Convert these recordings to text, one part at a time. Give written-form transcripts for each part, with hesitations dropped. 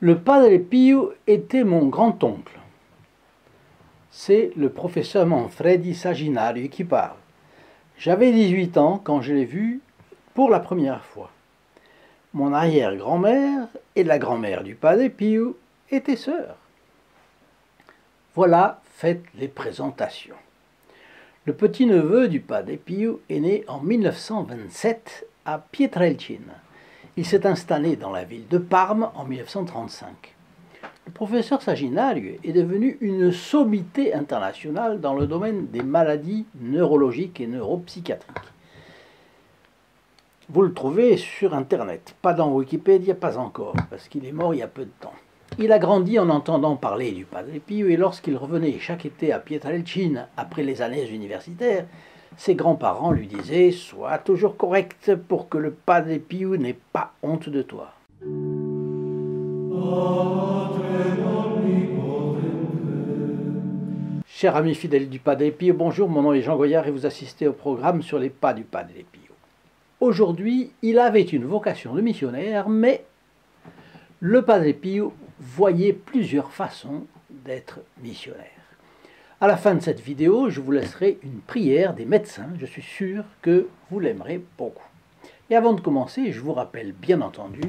Le Padre Pio était mon grand-oncle. C'est le professeur Manfredi Saginario qui parle. J'avais 18 ans quand je l'ai vu pour la première fois. Mon arrière-grand-mère et la grand-mère du Padre Pio étaient sœurs. Voilà faites les présentations. Le petit-neveu du Padre Pio est né en 1927 à Pietrelcina. Il s'est installé dans la ville de Parme en 1935. Le professeur Saginario est devenu une sommité internationale dans le domaine des maladies neurologiques et neuropsychiatriques. Vous le trouvez sur Internet, pas dans Wikipédia, pas encore, parce qu'il est mort il y a peu de temps. Il a grandi en entendant parler du Padre Pio et lorsqu'il revenait chaque été à Pietrelcina après les années universitaires, ses grands-parents lui disaient « Sois toujours correct pour que le Padre Pio n'ait pas honte de toi ». Chers amis fidèles du Padre Pio, bonjour, mon nom est Jean Goyard et vous assistez au programme sur les pas du Padre Pio. Aujourd'hui, il avait une vocation de missionnaire, mais le Padre Pio voyait plusieurs façons d'être missionnaire. À la fin de cette vidéo, je vous laisserai une prière des médecins. Je suis sûr que vous l'aimerez beaucoup. Et avant de commencer, je vous rappelle bien entendu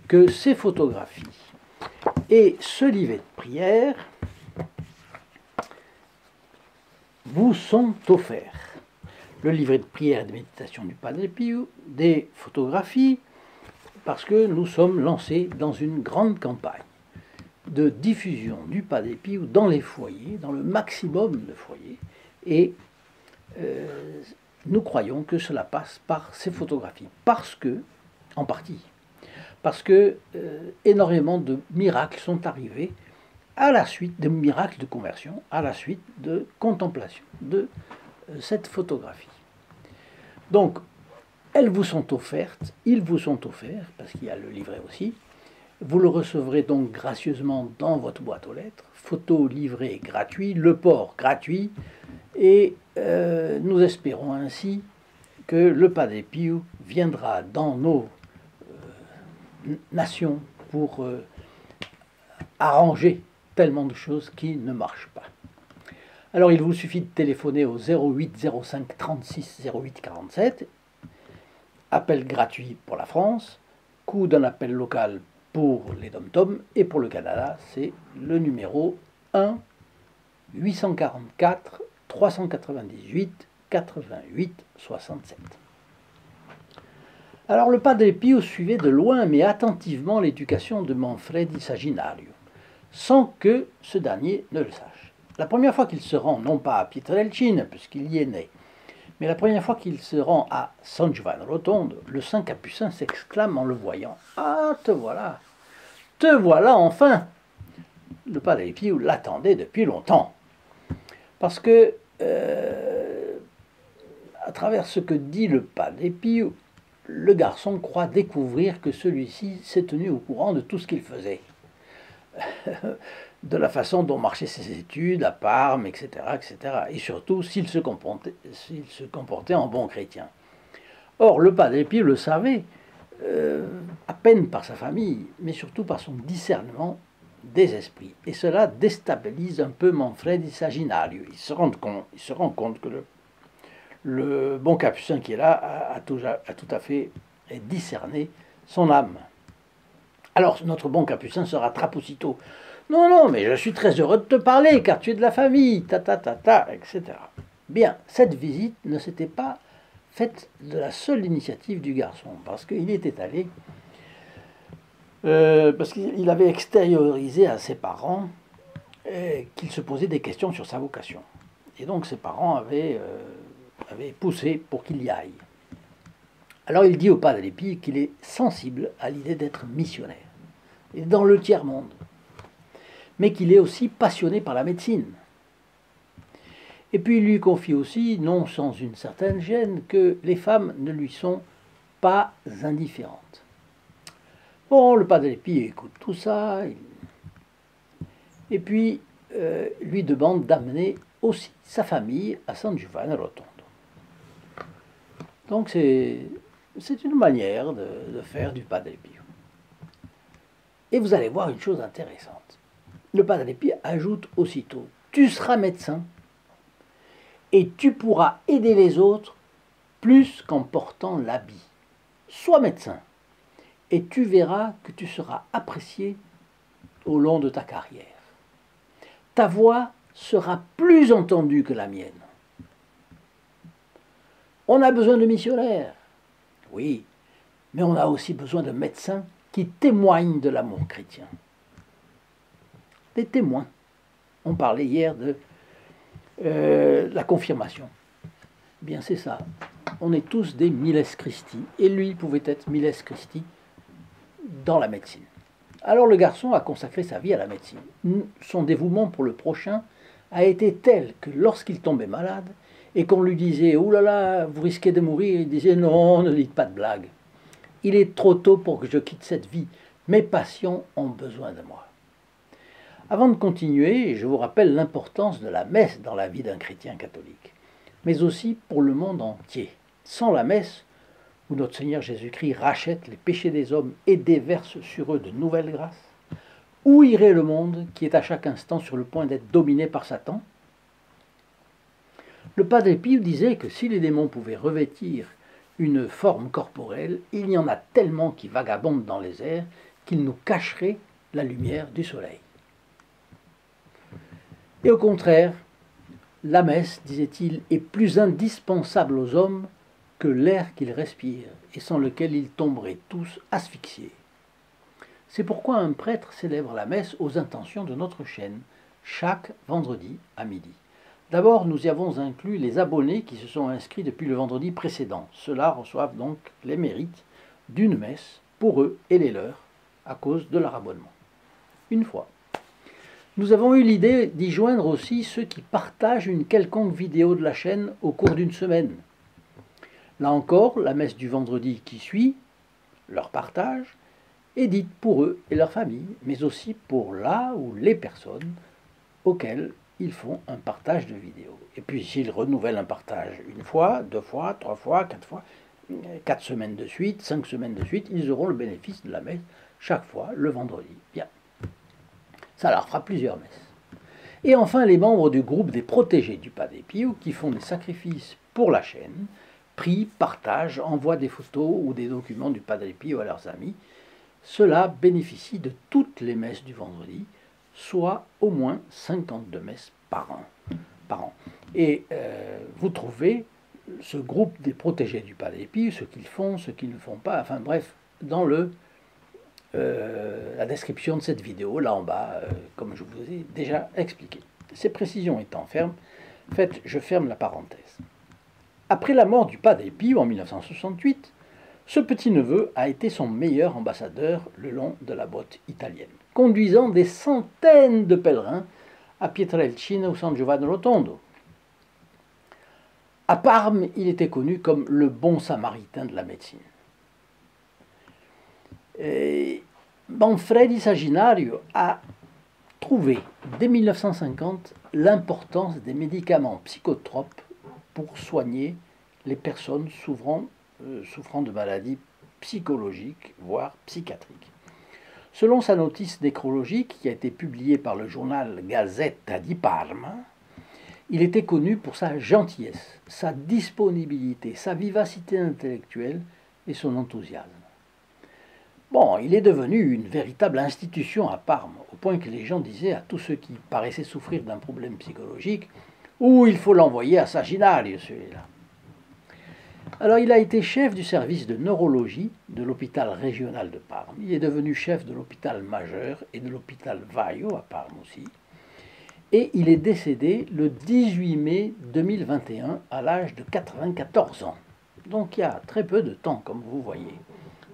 que ces photographies et ce livret de prière vous sont offerts. Le livret de prière et de méditation du Padre Pio, des photographies, parce que nous sommes lancés dans une grande campagne de diffusion du Padre Pio dans les foyers, dans le maximum de foyers, et nous croyons que cela passe par ces photographies, parce que, en partie, parce que énormément de miracles sont arrivés à la suite, de miracles de conversion, à la suite de contemplation de cette photographie. Donc, elles vous sont offertes, ils vous sont offerts, parce qu'il y a le livret aussi. Vous le recevrez donc gracieusement dans votre boîte aux lettres. Photo, livret gratuit, le port gratuit. Et nous espérons ainsi que le Padre Pio viendra dans nos nations pour arranger tellement de choses qui ne marchent pas. Alors il vous suffit de téléphoner au 08 05 36 08 47, appel gratuit pour la France, coût d'un appel local pour les dom-tom, et pour le Canada, c'est le numéro 1 844 398 88 67. Alors le Padre Pio suivait de loin mais attentivement l'éducation de Manfredi Saginario, sans que ce dernier ne le sache. La première fois qu'il se rend, non pas à Pietrelcina, puisqu'il y est né, mais la première fois qu'il se rend à San Giovanni Rotondo, le saint Capucin s'exclame en le voyant « Ah, te voilà enfin !» Le Padre Pio l'attendait depuis longtemps, parce que, à travers ce que dit le Padre Pio, le garçon croit découvrir que celui-ci s'est tenu au courant de tout ce qu'il faisait, de la façon dont marchaient ses études à Parme, etc., etc., et surtout s'il se comportait en bon chrétien. Or, le Padre Pio le savait, à peine par sa famille, mais surtout par son discernement des esprits. Et cela déstabilise un peu Manfredi Saginario. Il se rend compte que le bon capucin qui est là a tout à fait discerné son âme. Alors notre bon capucin se rattrape aussitôt. Non, non, mais je suis très heureux de te parler, car tu es de la famille, etc. Bien, cette visite ne s'était pas faite de la seule initiative du garçon, parce qu'il était allé, parce qu'il avait extériorisé à ses parents qu'il se posait des questions sur sa vocation. Et donc ses parents avaient poussé pour qu'il y aille. Alors il dit au Padre Pio qu'il est sensible à l'idée d'être missionnaire, et dans le tiers-monde, mais qu'il est aussi passionné par la médecine. Et puis il lui confie aussi, non sans une certaine gêne, que les femmes ne lui sont pas indifférentes. Bon, le Padre Pio écoute tout ça, et puis lui demande d'amener aussi sa famille à San Giovanni Rotondo. Donc c'est une manière de faire du Padre Pio. Et vous allez voir une chose intéressante. Le Padre Pio ajoute aussitôt, tu seras médecin et tu pourras aider les autres plus qu'en portant l'habit. Sois médecin et tu verras que tu seras apprécié au long de ta carrière. Ta voix sera plus entendue que la mienne. On a besoin de missionnaires, oui, mais on a aussi besoin de médecins qui témoignent de l'amour chrétien. Des témoins. On parlait hier de la confirmation. Bien, c'est ça. On est tous des Miles Christi. Et lui pouvait être Miles Christi dans la médecine. Alors le garçon a consacré sa vie à la médecine. Son dévouement pour le prochain a été tel que lorsqu'il tombait malade et qu'on lui disait « Ouh là là, vous risquez de mourir », il disait « Non, ne dites pas de blagues. Il est trop tôt pour que je quitte cette vie. Mes patients ont besoin de moi. » Avant de continuer, je vous rappelle l'importance de la messe dans la vie d'un chrétien catholique, mais aussi pour le monde entier. Sans la messe, où notre Seigneur Jésus-Christ rachète les péchés des hommes et déverse sur eux de nouvelles grâces, où irait le monde qui est à chaque instant sur le point d'être dominé par Satan? Le Padre Pio disait que si les démons pouvaient revêtir une forme corporelle, il y en a tellement qui vagabondent dans les airs qu'ils nous cacheraient la lumière du soleil. Et au contraire, la messe, disait-il, est plus indispensable aux hommes que l'air qu'ils respirent et sans lequel ils tomberaient tous asphyxiés. C'est pourquoi un prêtre célèbre la messe aux intentions de notre chaîne, chaque vendredi à midi. D'abord, nous y avons inclus les abonnés qui se sont inscrits depuis le vendredi précédent. Ceux-là reçoivent donc les mérites d'une messe pour eux et les leurs à cause de leur abonnement. Une fois. Nous avons eu l'idée d'y joindre aussi ceux qui partagent une quelconque vidéo de la chaîne au cours d'une semaine. Là encore, la messe du vendredi qui suit, leur partage, est dite pour eux et leur famille, mais aussi pour là ou les personnes auxquelles ils font un partage de vidéo. Et puis s'ils renouvellent un partage une fois, 2 fois, 3 fois, 4 fois, 4 semaines de suite, 5 semaines de suite, ils auront le bénéfice de la messe chaque fois le vendredi. Bien. Ça leur fera plusieurs messes. Et enfin, les membres du groupe des protégés du Padre Pio qui font des sacrifices pour la chaîne, prient, partagent, envoient des photos ou des documents du Padre Pio à leurs amis. Ceux-là bénéficient de toutes les messes du vendredi, soit au moins 52 messes par an. Et vous trouvez ce groupe des protégés du Padre Pio, ce qu'ils font, ce qu'ils ne font pas, enfin bref, dans la description de cette vidéo, là en bas, comme je vous ai déjà expliqué. Ces précisions étant faites, je ferme la parenthèse. Après la mort du Padre Pio en 1968, ce petit-neveu a été son meilleur ambassadeur le long de la botte italienne, conduisant des centaines de pèlerins à Pietrelcina ou San Giovanni Rotondo. À Parme, il était connu comme le bon samaritain de la médecine. Manfredi Saginario a trouvé dès 1950 l'importance des médicaments psychotropes pour soigner les personnes souffrant de maladies psychologiques, voire psychiatriques. Selon sa notice nécrologique, qui a été publiée par le journal Gazzetta di Parma, il était connu pour sa gentillesse, sa disponibilité, sa vivacité intellectuelle et son enthousiasme. Bon, il est devenu une véritable institution à Parme, au point que les gens disaient à tous ceux qui paraissaient souffrir d'un problème psychologique « Ou il faut l'envoyer à Saginario, celui-là ». Alors, il a été chef du service de neurologie de l'hôpital régional de Parme. Il est devenu chef de l'hôpital majeur et de l'hôpital Vaio à Parme aussi. Et il est décédé le 18 mai 2021 à l'âge de 94 ans. Donc il y a très peu de temps, comme vous voyez.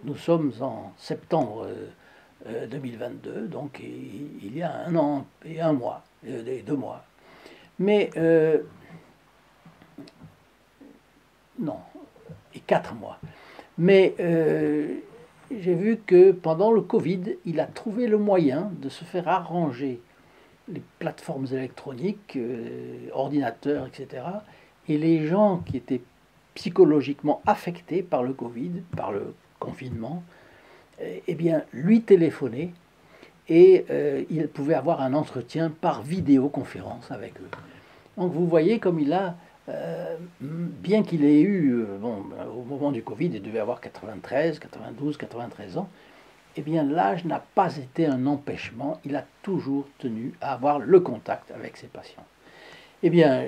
Nous sommes en septembre 2022, donc il y a 1 an et 1 mois, et 2 mois. Mais, non, et 4 mois. Mais j'ai vu que pendant le Covid, il a trouvé le moyen de se faire arranger les plateformes électroniques, ordinateurs, etc. Et les gens qui étaient psychologiquement affectés par le Covid, par le confinement, eh bien, lui téléphoner et il pouvait avoir un entretien par vidéoconférence avec eux. Donc vous voyez comme il a, bien qu'il ait eu, au moment du Covid, il devait avoir 93, 92, 93 ans, eh bien l'âge n'a pas été un empêchement, il a toujours tenu à avoir le contact avec ses patients. Eh bien,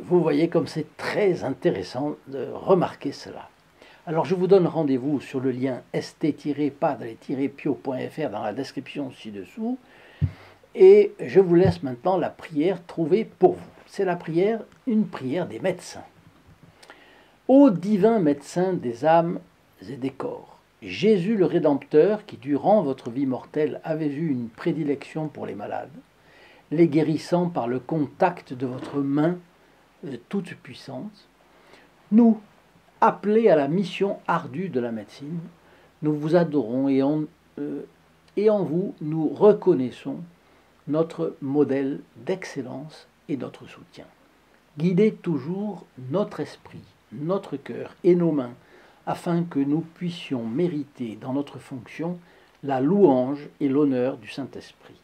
vous voyez comme c'est très intéressant de remarquer cela. Alors je vous donne rendez-vous sur le lien st-padre-pio.fr dans la description ci-dessous, et je vous laisse maintenant la prière trouvée pour vous. C'est la prière, une prière des médecins. Ô divin médecin des âmes et des corps, Jésus le Rédempteur, qui durant votre vie mortelle avait eu une prédilection pour les malades, les guérissant par le contact de votre main toute puissante, nous, appelés à la mission ardue de la médecine, nous vous adorons et en vous nous reconnaissons notre modèle d'excellence et notre soutien. Guidez toujours notre esprit, notre cœur et nos mains, afin que nous puissions mériter dans notre fonction la louange et l'honneur du Saint-Esprit.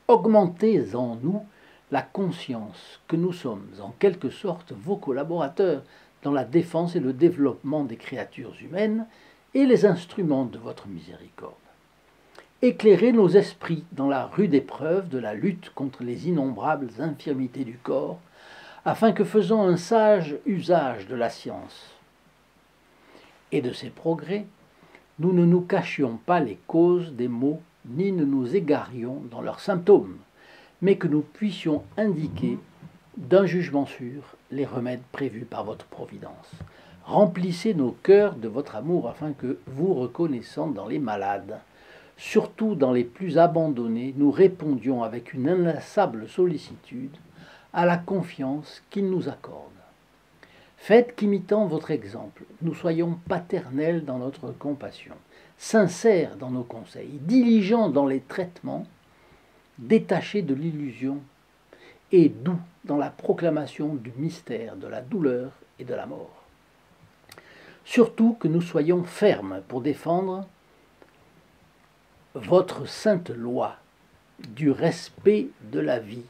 Augmentez en nous la conscience que nous sommes en quelque sorte vos collaborateurs dans la défense et le développement des créatures humaines et les instruments de votre miséricorde. Éclairez nos esprits dans la rude épreuve de la lutte contre les innombrables infirmités du corps, afin que, faisant un sage usage de la science et de ses progrès, nous ne nous cachions pas les causes des maux, ni ne nous égarions dans leurs symptômes, mais que nous puissions indiquer d'un jugement sûr les remèdes prévus par votre providence. Remplissez nos cœurs de votre amour afin que, vous reconnaissant dans les malades, surtout dans les plus abandonnés, nous répondions avec une inlassable sollicitude à la confiance qu'ils nous accordent. Faites qu'imitant votre exemple, nous soyons paternels dans notre compassion, sincères dans nos conseils, diligents dans les traitements, détachés de l'illusion et doux dans la proclamation du mystère de la douleur et de la mort. Surtout que nous soyons fermes pour défendre votre sainte loi du respect de la vie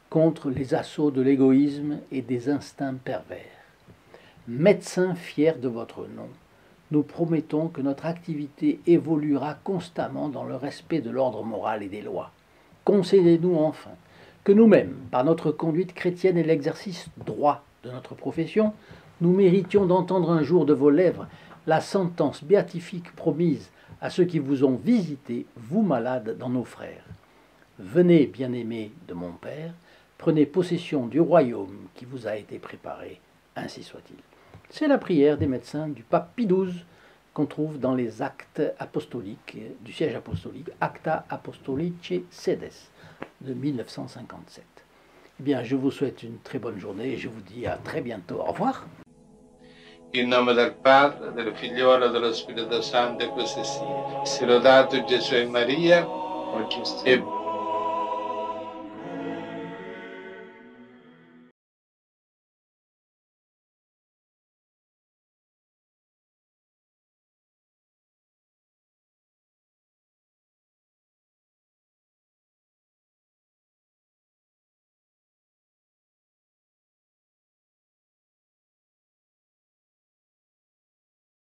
contre les assauts de l'égoïsme et des instincts pervers. Médecins fiers de votre nom, nous promettons que notre activité évoluera constamment dans le respect de l'ordre moral et des lois. Concédez-nous enfin que nous-mêmes, par notre conduite chrétienne et l'exercice droit de notre profession, nous méritions d'entendre un jour de vos lèvres la sentence béatifique promise à ceux qui vous ont visité, vous malades, dans nos frères. Venez, bien-aimés de mon Père, prenez possession du royaume qui vous a été préparé, ainsi soit-il. C'est la prière des médecins du pape Pie XII qu'on trouve dans les actes apostoliques du siège apostolique, Acta Apostolice Sedes, de 1957. Eh bien, je vous souhaite une très bonne journée et je vous dis à très bientôt. Au revoir. In nome del Padre, del Figliolo e dello Spirito Santo, e così sia. Sia lodato Gesù e Maria, e